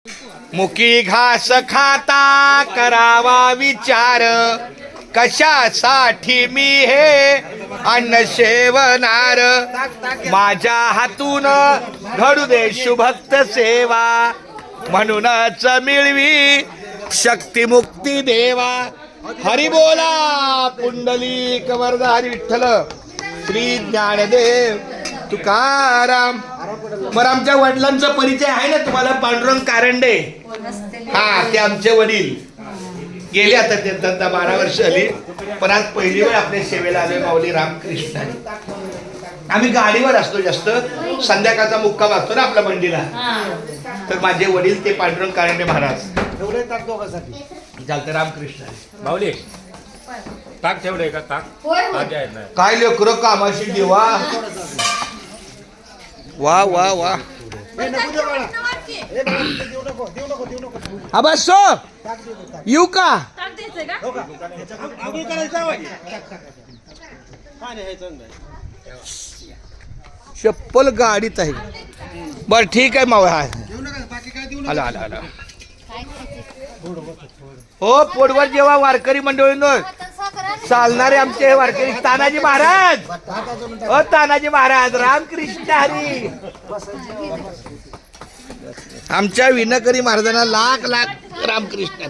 मुकी घास खाता करावा विचार, कशासाठी मी हे अन्न सेवनार. माझ्या हातून घडू दे शुभक्त सेवा, म्हणूनच मिळवी शक्ती मुक्ती देवा. हरी बोला पुंडलिक वरदा हरी विठ्ठल श्री ज्ञानदेव तुकाराम. बरं, आमच्या वडिलांचा परिचय आहे ना तुम्हाला, पांडुरंग कारंडे. हा, ते आमचे वडील गेले आता, ते 12 वर्ष झाली, पण आज पहिली वेळ आपल्या सेवेला आलोय माऊली रामकृष्ण. आम्ही गाडीवर असतो जास्त, संध्याकाळचा मुक्काम असतो ना आपल्या मंडीला. तर माझे वडील ते पांडुरंग कारंडे महाराज. चालतं रामकृष्ण माऊली ताक ठेवलंय का? ताक काय लेकर कामाशी देवा. वा वा वा. हा बस सो येऊ का? चप्पल गाडीत आहे. बर ठीक आहे मावा. आला आला आला. हो, पोटवर जेव्हा वारकरी मंडळींनो चालणारे आमचे वारकरी तानाजी महाराज. हो तानाजी महाराज रामकृष्ण हरी. आमच्या विनकरी महाराजांना लाख लाख रामकृष्ण.